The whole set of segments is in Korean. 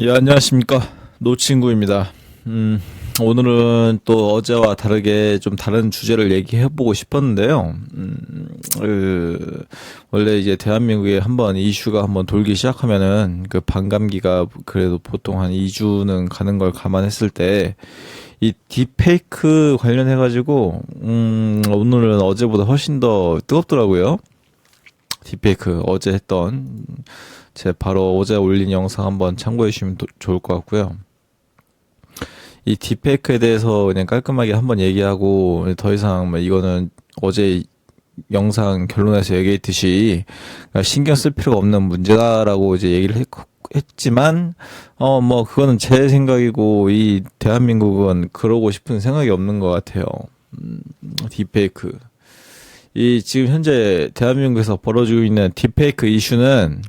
예, 안녕하십니까. 노친구입니다. 오늘은 또 어제와 다르게 좀 다른 주제를 얘기해보고 싶었는데요. 원래 이제 대한민국에 한번 이슈가 한번 돌기 시작하면은 그 반감기가 그래도 보통 한 2주는 가는 걸 감안했을 때 이 딥페이크 관련해가지고, 오늘은 어제보다 훨씬 더 뜨겁더라고요. 딥페이크 어제 했던 제 바로 어제 올린 영상 한번 참고해 주시면 좋을 것 같고요. 이 딥페이크에 대해서 그냥 깔끔하게 한번 얘기하고 더 이상 뭐 이거는 어제 영상 결론에서 얘기했듯이 신경 쓸 필요가 없는 문제다라고 이제 얘기를 했지만 뭐 그거는 제 생각이고 이 대한민국은 그러고 싶은 생각이 없는 것 같아요. 딥페이크 이 지금 현재 대한민국에서 벌어지고 있는 딥페이크 이슈는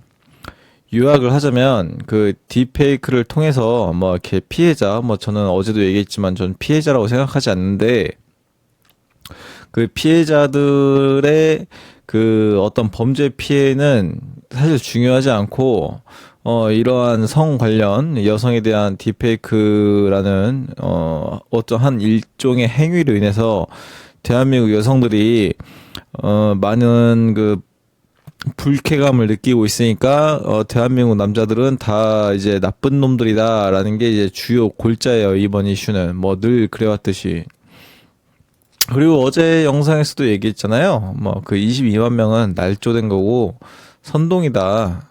요약을 하자면 그 딥페이크를 통해서 뭐 이렇게 피해자 뭐 저는 어제도 얘기했지만 전 피해자라고 생각하지 않는데 그 피해자들의 그 어떤 범죄 피해는 사실 중요하지 않고 이러한 성 관련 여성에 대한 딥페이크라는 어떠한 일종의 행위로 인해서 대한민국 여성들이 많은 그 불쾌감을 느끼고 있으니까 대한민국 남자들은 다 이제 나쁜 놈들이다라는 게 이제 주요 골자예요. 이번 이슈는 뭐 늘 그래왔듯이. 그리고 어제 영상에서도 얘기했잖아요. 뭐 그 22만 명은 날조된 거고 선동이다.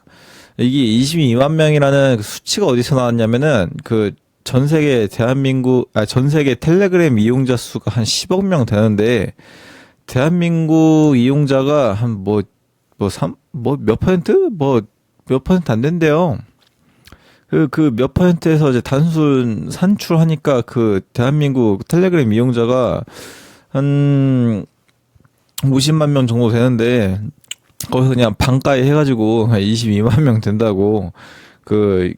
이게 22만 명이라는 그 수치가 어디서 나왔냐면은 그 전 세계 전 세계 텔레그램 이용자 수가 한 10억 명 되는데 대한민국 이용자가 한 몇 퍼센트? 몇 퍼센트 안 된대요. 그 몇 퍼센트에서 이제 단순 산출하니까 그 대한민국 텔레그램 이용자가 한 50만 명 정도 되는데 거기서 그냥 반가에 해가지고 22만 명 된다고 그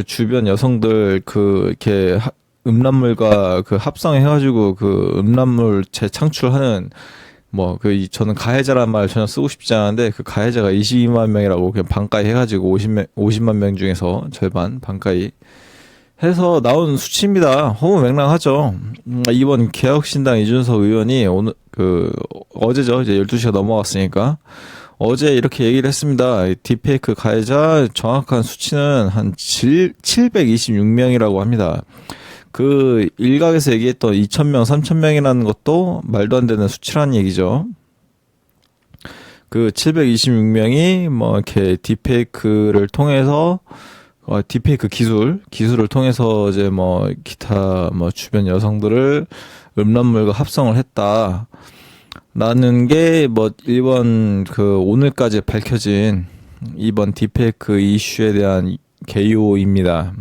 주변 여성들 이렇게 음란물과 그 합성해가지고 그 음란물 재창출하는 저는 가해자란 말 전혀 쓰고 싶지 않은데 그 가해자가 22만 명이라고 그냥 반가이 해가지고 50만 명 중에서 절반 반가이 해서 나온 수치입니다. 허무맹랑하죠. 이번 개혁신당 이준석 의원이 어제죠. 이제 12시가 넘어갔으니까 어제 이렇게 얘기를 했습니다. 딥페이크 가해자 정확한 수치는 한 726명이라고 합니다. 그 일각에서 얘기했던 2,000명, 3,000명이라는 것도 말도 안 되는 수치라는 얘기죠. 그 726명이 뭐 이렇게 딥페이크를 통해서 딥페이크 기술을 통해서 이제 뭐 기타 뭐 주변 여성들을 음란물과 합성을 했다. 라는 게 뭐 이번 오늘까지 밝혀진 이번 딥페이크 이슈에 대한 개요입니다.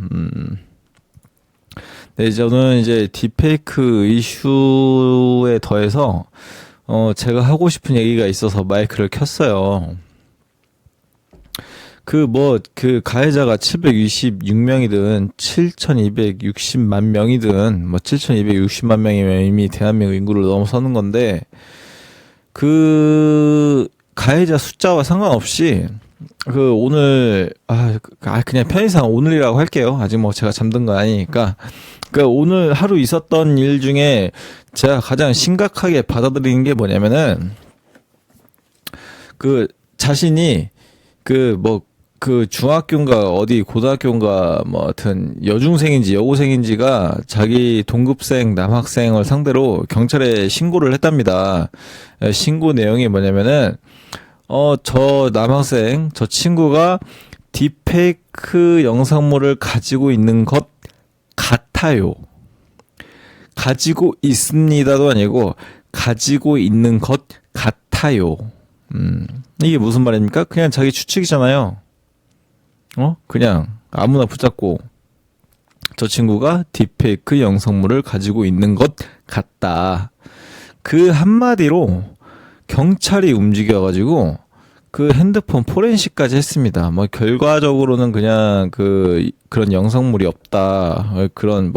네, 저는 이제 딥페이크 이슈에 더해서 제가 하고 싶은 얘기가 있어서 마이크를 켰어요. 그 가해자가 726명이든 7,260만 명이든 7,260만 명이면 이미 대한민국 인구를 넘어서는 건데 그 가해자 숫자와 상관없이 오늘 그냥 편의상 오늘이라고 할게요. 아직 뭐 제가 잠든 건 아니니까. 오늘 하루 있었던 일 중에 제가 가장 심각하게 받아들이는 게 뭐냐면은 자신이 중학교인가 어디 고등학교인가 뭐 하여튼 여중생인지 여고생인지가 자기 동급생 남학생을 상대로 경찰에 신고를 했답니다. 신고 내용이 뭐냐면은 저 남학생, 저 친구가 딥페이크 영상물을 가지고 있는 것 같아요. 가지고 있습니다도 아니고 가지고 있는 것 같아요. 이게 무슨 말입니까? 그냥 자기 추측이잖아요. 그냥 아무나 붙잡고 저 친구가 딥페이크 영상물을 가지고 있는 것 같다. 그 한마디로 경찰이 움직여가지고 그 핸드폰 포렌식까지 했습니다. 뭐 결과적으로는 그냥 그런 영상물이 없다. 그런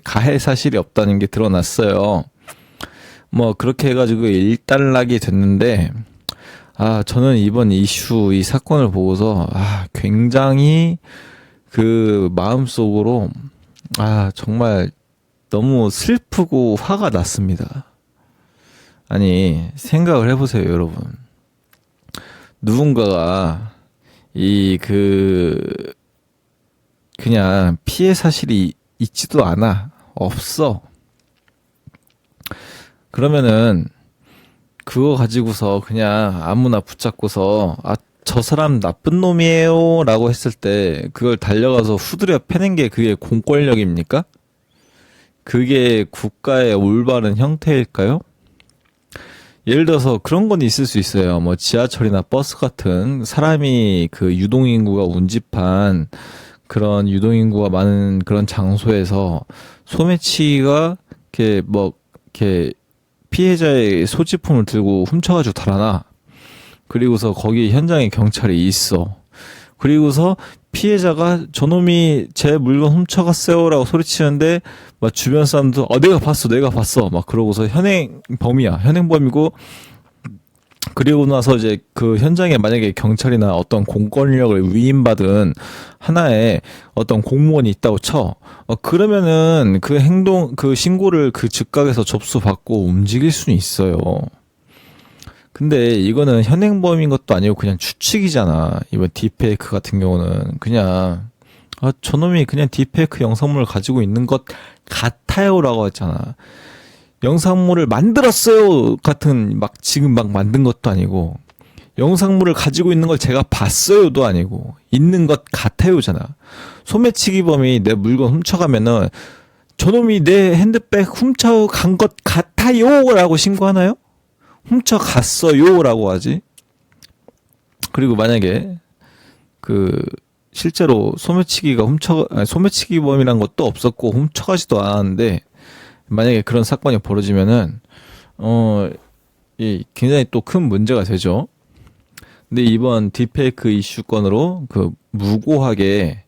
가해 사실이 없다는 게 드러났어요. 뭐 그렇게 해가지고 일단락이 됐는데 저는 이번 이슈 이 사건을 보고서 굉장히 그 마음속으로 정말 너무 슬프고 화가 났습니다. 아니, 생각을 해보세요, 여러분. 누군가가 그냥 피해 사실이 있지도 않아. 없어. 그러면은 그거 가지고서 그냥 아무나 붙잡고서 저 사람 나쁜 놈이에요 라고 했을 때 그걸 달려가서 후드려 패는 게 그게 공권력입니까? 그게 국가의 올바른 형태일까요? 예를 들어서 그런 건 있을 수 있어요. 뭐 지하철이나 버스 같은 사람이 그 유동인구가 운집한 그런 유동인구가 많은 그런 장소에서 소매치기가 이렇게 피해자의 소지품을 들고 훔쳐가지고 달아나. 그리고서 거기 현장에 경찰이 있어. 그리고서 피해자가 저놈이 제 물건 훔쳐갔어요라고 소리치는데 막 주변 사람도 내가 봤어 막 그러고서 현행범이고. 그리고 나서 이제 그 현장에 만약에 경찰이나 어떤 공권력을 위임받은 하나의 어떤 공무원이 있다고 쳐. 그러면은 그 신고를 그 즉각에서 접수받고 움직일 수는 있어요. 근데 이거는 현행범인 것도 아니고 그냥 추측이잖아. 이번 딥페이크 같은 경우는 그냥 저놈이 그냥 딥페이크 영상물을 가지고 있는 것 같아요라고 했잖아. 영상물을 만들었어요 같은 지금 만든 것도 아니고, 영상물을 가지고 있는 걸 제가 봤어요도 아니고, 있는 것 같아요잖아. 소매치기범이 내 물건 훔쳐가면은 저놈이 내 핸드백 훔쳐간 것 같아요라고 신고하나요? 훔쳐갔어요라고 하지. 그리고 만약에 실제로 소매치기범이란 것도 없었고 훔쳐가지도 않았는데 만약에 그런 사건이 벌어지면은 굉장히 또 큰 문제가 되죠. 근데 이번 딥페이크 이슈건으로 무고하게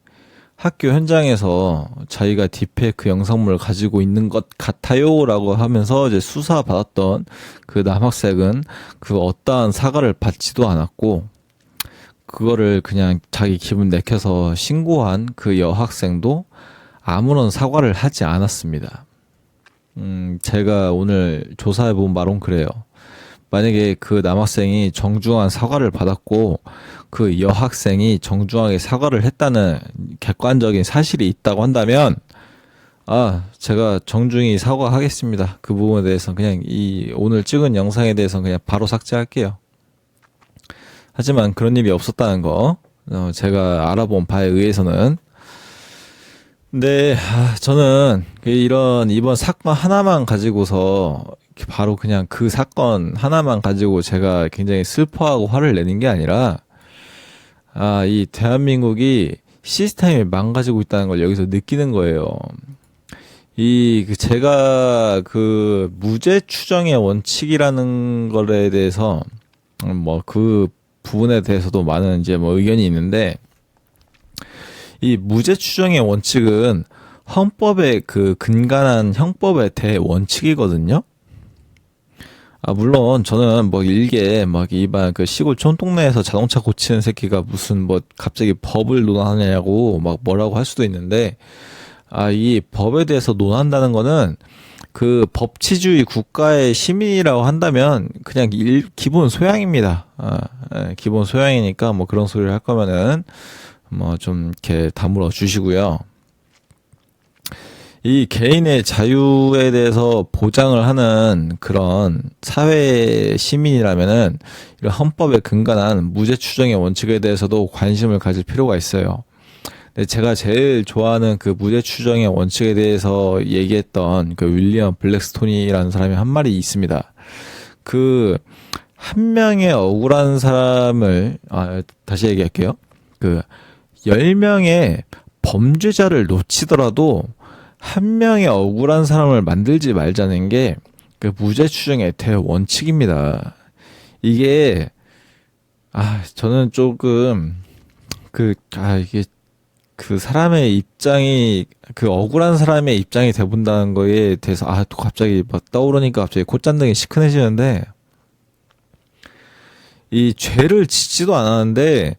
학교 현장에서 자기가 딥페이크 영상물을 가지고 있는 것 같아요라고 하면서 이제 수사받았던 그 남학생은 어떠한 사과를 받지도 않았고, 그거를 그냥 자기 기분 내켜서 신고한 그 여학생도 아무런 사과를 하지 않았습니다. 제가 오늘 조사해본 바론 그래요. 만약에 그 남학생이 정중한 사과를 받았고 그 여학생이 정중하게 사과를 했다는 객관적인 사실이 있다고 한다면 제가 정중히 사과하겠습니다. 그 부분에 대해서 그냥 오늘 찍은 영상에 대해서 그냥 바로 삭제할게요. 하지만 그런 일이 없었다는 거 제가 알아본 바에 의해서는. 근데 저는 이번 사건 하나만 가지고서 바로 그냥 그 사건 하나만 가지고 제가 굉장히 슬퍼하고 화를 내는 게 아니라 이 대한민국이 시스템이 망가지고 있다는 걸 여기서 느끼는 거예요. 제가 무죄 추정의 원칙이라는 거에 대해서 그 부분에 대해서도 많은 이제 의견이 있는데, 이 무죄 추정의 원칙은 헌법의 근간한 형법의 대원칙이거든요. 물론 저는 일개 일반 시골 촌동네에서 자동차 고치는 새끼가 무슨 갑자기 법을 논하냐고 뭐라고 할 수도 있는데, 이 법에 대해서 논한다는 거는 법치주의 국가의 시민이라고 한다면 그냥 기본 소양입니다. 기본 소양이니까 그런 소리를 할 거면은 좀 이렇게 다물어 주시고요. 이 개인의 자유에 대해서 보장을 하는 그런 사회 시민이라면은 이런 헌법에 근간한 무죄 추정의 원칙에 대해서도 관심을 가질 필요가 있어요. 근데 제가 제일 좋아하는 무죄 추정의 원칙에 대해서 얘기했던 윌리엄 블랙스톤이라는 사람이 한 말이 있습니다. 한 명의 억울한 사람을 다시 얘기할게요. 10명의 범죄자를 놓치더라도 한 명의 억울한 사람을 만들지 말자는 게 무죄 추정의 대원칙입니다. 이게 저는 조금 이게 사람의 입장이 억울한 사람의 입장이 돼본다는 거에 대해서 또 갑자기 떠오르니까 갑자기 콧잔등이 시큰해지는데, 이 죄를 짓지도 않았는데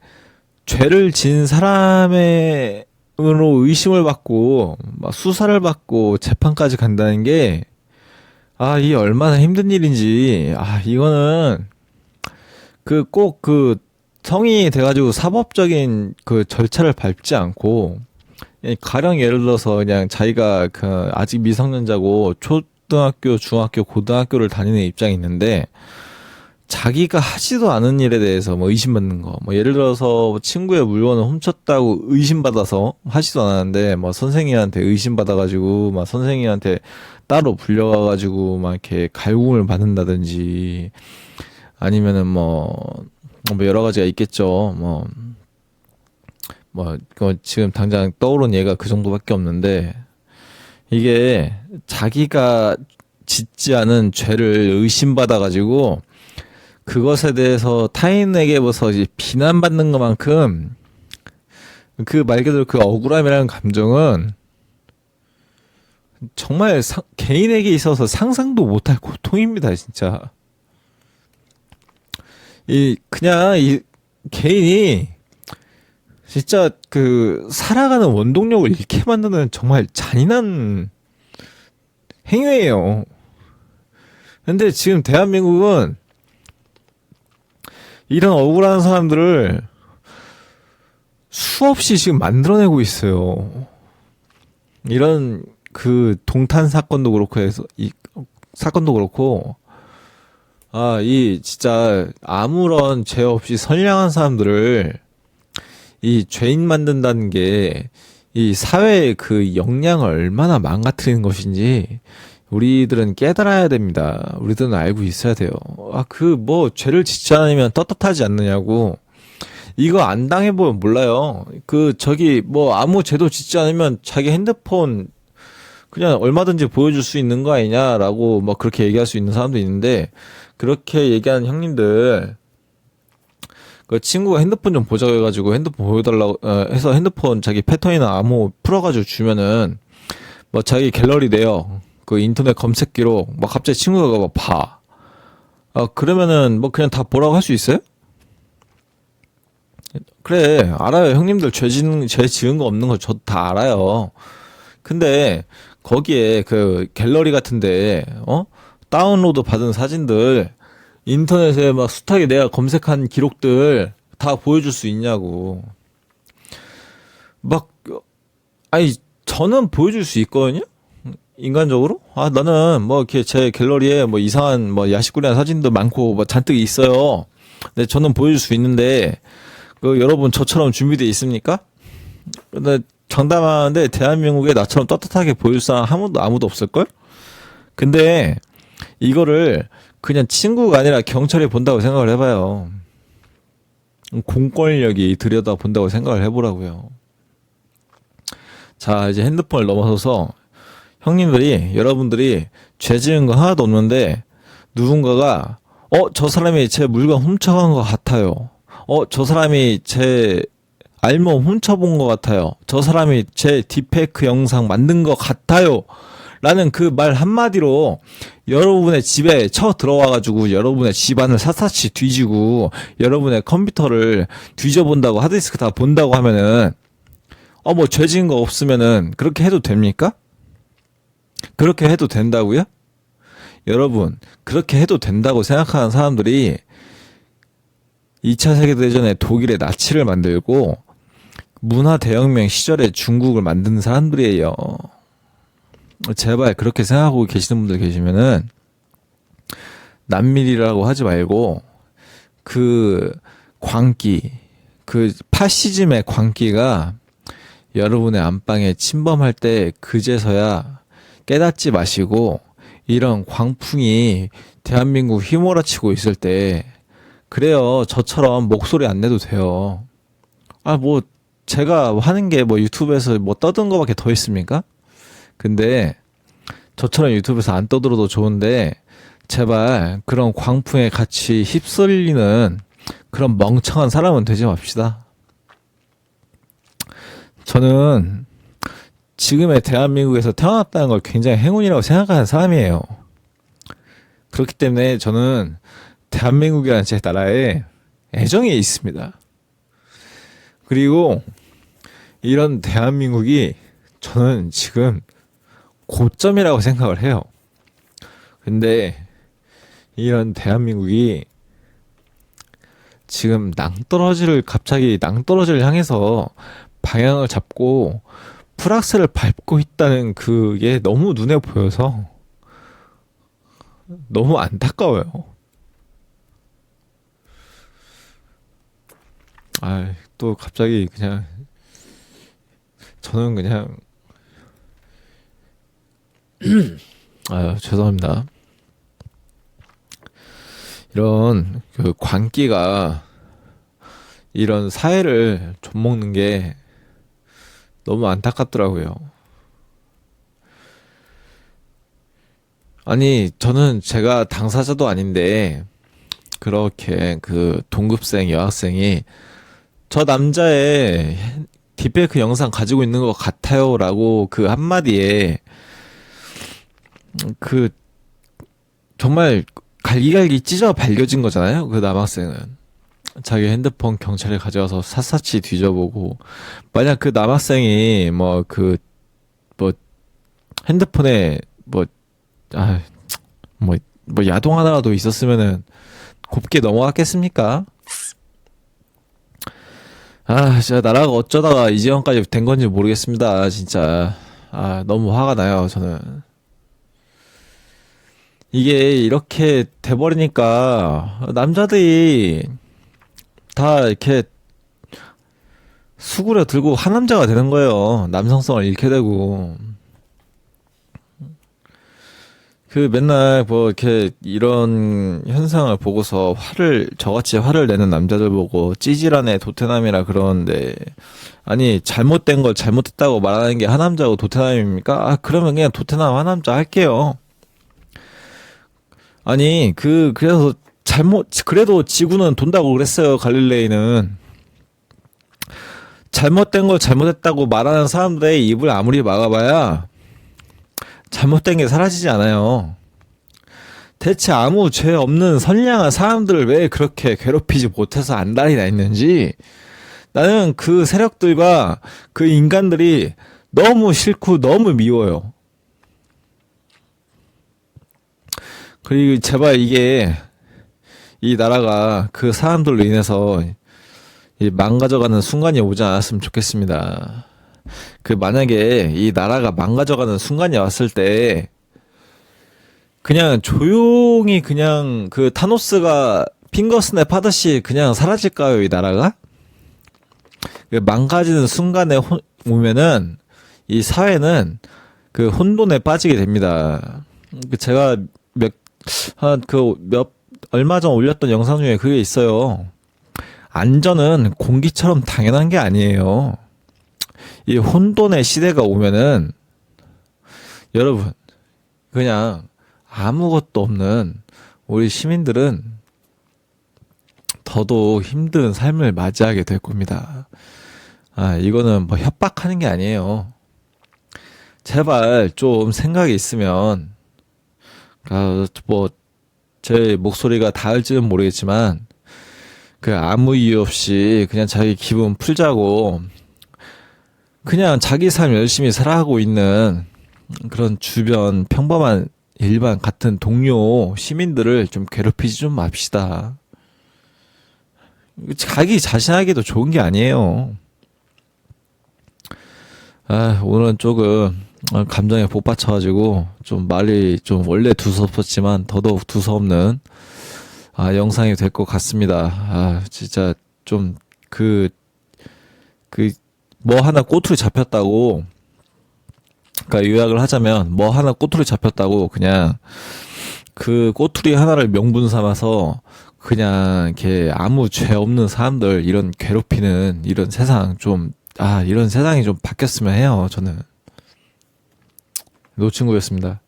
죄를 진 사람의 의심을 받고 막 수사를 받고 재판까지 간다는 게 이 얼마나 힘든 일인지. 이거는 꼭 성인이 돼가지고 사법적인 그 절차를 밟지 않고 가령 예를 들어서 그냥 자기가 아직 미성년자고 초등학교, 중학교, 고등학교를 다니는 입장이 있는데 자기가 하지도 않은 일에 대해서 뭐 의심받는 거, 뭐 예를 들어서 친구의 물건을 훔쳤다고 의심받아서 하지도 않았는데 뭐 선생님한테 의심받아가지고 막 선생님한테 따로 불려가가지고 막 이렇게 갈굼을 받는다든지 아니면은 뭐 여러 가지가 있겠죠. 지금 당장 떠오른 예가 그 정도밖에 없는데 이게 자기가 짓지 않은 죄를 의심받아가지고 그것에 대해서 타인에게서 이제 비난받는 것만큼 그 말 그대로 그 억울함이라는 감정은 정말 개인에게 있어서 상상도 못할 고통입니다, 진짜. 그냥 이 개인이 진짜 살아가는 원동력을 잃게 만드는 정말 잔인한 행위예요. 근데 지금 대한민국은 이런 억울한 사람들을 수없이 지금 만들어내고 있어요. 이런 동탄 사건도 그렇고 해서 이 사건도 그렇고 진짜 아무런 죄 없이 선량한 사람들을 이 죄인 만든다는 게 이 사회의 그 역량을 얼마나 망가뜨리는 것인지 우리들은 깨달아야 됩니다. 우리들은 알고 있어야 돼요. 죄를 짓지 않으면 떳떳하지 않느냐고. 이거 안 당해보면 몰라요. 아무 죄도 짓지 않으면 자기 핸드폰 그냥 얼마든지 보여줄 수 있는 거 아니냐라고 그렇게 얘기할 수 있는 사람도 있는데, 그렇게 얘기하는 형님들, 친구가 핸드폰 좀 보자고 해가지고 핸드폰 보여달라고 해서 핸드폰 자기 패턴이나 암호 풀어가지고 주면은 자기 갤러리 내요. 인터넷 검색기로 갑자기 친구가 봐. 그러면은 그냥 다 보라고 할 수 있어요? 그래, 알아요. 형님들 죄 지은 거 없는 거 저도 다 알아요. 근데 거기에 갤러리 같은데 다운로드 받은 사진들 인터넷에 숱하게 내가 검색한 기록들 다 보여줄 수 있냐고. 저는 보여줄 수 있거든요. 인간적으로? 나는 이렇게 제 갤러리에 이상한 야식거리한 사진도 많고 잔뜩 있어요. 근데 저는 보여줄 수 있는데 여러분 저처럼 준비되어 있습니까? 근데 장담하는데 대한민국에 나처럼 떳떳하게 보여줄 사람 아무도 없을걸? 근데 이거를 그냥 친구가 아니라 경찰이 본다고 생각을 해봐요. 공권력이 들여다 본다고 생각을 해보라고요. 자, 이제 핸드폰을 넘어서서 여러분들이 죄 지은 거 하나도 없는데 누군가가 저 사람이 제 물건 훔쳐간 것 같아요. 저 사람이 제 알몸 훔쳐본 것 같아요. 저 사람이 제 딥페이크 영상 만든 것 같아요. 라는 그 말 한마디로 여러분의 집에 들어와가지고 여러분의 집안을 샅샅이 뒤지고 여러분의 컴퓨터를 뒤져본다고, 하드디스크 다 본다고 하면은 죄 지은 거 없으면은 그렇게 해도 됩니까? 그렇게 해도 된다고요? 여러분, 그렇게 해도 된다고 생각하는 사람들이 2차 세계대전에 독일의 나치를 만들고 문화대혁명 시절에 중국을 만든 사람들이에요. 제발 그렇게 생각하고 계시는 분들 계시면은 남미리라고 하지 말고 광기, 파시즘의 광기가 여러분의 안방에 침범할 때 그제서야 깨닫지 마시고, 이런 광풍이 대한민국 휘몰아치고 있을 때 그래요, 저처럼 목소리 안 내도 돼요. 제가 하는 게 유튜브에서 떠든 거밖에 더 있습니까? 근데 저처럼 유튜브에서 안 떠들어도 좋은데 제발 그런 광풍에 같이 휩쓸리는 그런 멍청한 사람은 되지 맙시다. 저는 지금의 대한민국에서 태어났다는 걸 굉장히 행운이라고 생각하는 사람이에요. 그렇기 때문에 저는 대한민국이라는 제 나라에 애정이 있습니다. 그리고 이런 대한민국이 저는 지금 고점이라고 생각을 해요. 근데 이런 대한민국이 지금 갑자기 낭떠러지를 향해서 방향을 잡고 풀악셀을 밟고 있다는 그게 너무 눈에 보여서 너무 안타까워요. 또 갑자기 그냥 저는 그냥 죄송합니다. 이런 그 광기가 이런 사회를 좀먹는 게 너무 안타깝더라고요. 아니, 저는 제가 당사자도 아닌데 그렇게 그 동급생 여학생이 저 남자의 딥페이크 영상 가지고 있는 것 같아요 라고 그 한마디에 그 정말 갈기갈기 찢어 발겨진 거잖아요. 그 남학생은 자기 핸드폰 경찰에 가져가서 샅샅이 뒤져보고, 만약 그 남학생이 뭐 핸드폰에 야동 하나라도 있었으면은 곱게 넘어갔겠습니까? 진짜 나라가 어쩌다가 이 지경까지 된 건지 모르겠습니다. 진짜 너무 화가 나요. 저는 이게 이렇게 돼버리니까 남자들이 다 이렇게 수구려 들고 하남자가 되는 거예요. 남성성을 잃게 되고. 그 맨날 뭐 이렇게 이런 현상을 보고서 저같이 화를 내는 남자들 보고 찌질하네 도태남이라 그러는데, 아니 잘못된 걸 잘못했다고 말하는 게 하남자고 도태남입니까? 그러면 그냥 도태남 하남자 할게요. 아니 그래서 그래도 지구는 돈다고 그랬어요. 갈릴레이는. 잘못된 걸 잘못했다고 말하는 사람들의 입을 아무리 막아봐야 잘못된 게 사라지지 않아요. 대체 아무 죄 없는 선량한 사람들을 왜 그렇게 괴롭히지 못해서 안달이 나 있는지 나는 그 세력들과 그 인간들이 너무 싫고 너무 미워요. 그리고 제발 이 나라가 그 사람들로 인해서 망가져가는 순간이 오지 않았으면 좋겠습니다. 만약에 이 나라가 망가져가는 순간이 왔을 때 그냥 조용히 그냥 그 타노스가 핑거스냅 하듯이 그냥 사라질까요, 이 나라가? 망가지는 순간에 오면은 이 사회는 그 혼돈에 빠지게 됩니다. 제가 얼마 전 올렸던 영상 중에 그게 있어요. 안전은 공기처럼 당연한 게 아니에요. 이 혼돈의 시대가 오면은 여러분 그냥 아무것도 없는 우리 시민들은 더더욱 힘든 삶을 맞이하게 될 겁니다. 이거는 뭐 협박하는 게 아니에요. 제발 좀 생각이 있으면 제 목소리가 닿을지는 모르겠지만 아무 이유 없이 그냥 자기 기분 풀자고 그냥 자기 삶 열심히 살아가고 있는 그런 주변 평범한 일반 같은 동료 시민들을 좀 괴롭히지 좀 맙시다. 자기 자신에게도 좋은 게 아니에요. 오늘은 조금 감정에 복받쳐가지고 좀 말이 좀 원래 두서없었지만 더더욱 두서없는 영상이 될 것 같습니다. 진짜 좀 뭐 하나 꼬투리 잡혔다고, 요약을 하자면 뭐 하나 꼬투리 잡혔다고 그냥 그 꼬투리 하나를 명분 삼아서 그냥 이렇게 아무 죄 없는 사람들 이런 괴롭히는 이런 세상 이런 세상이 좀 바뀌었으면 해요. 저는 노친구였습니다.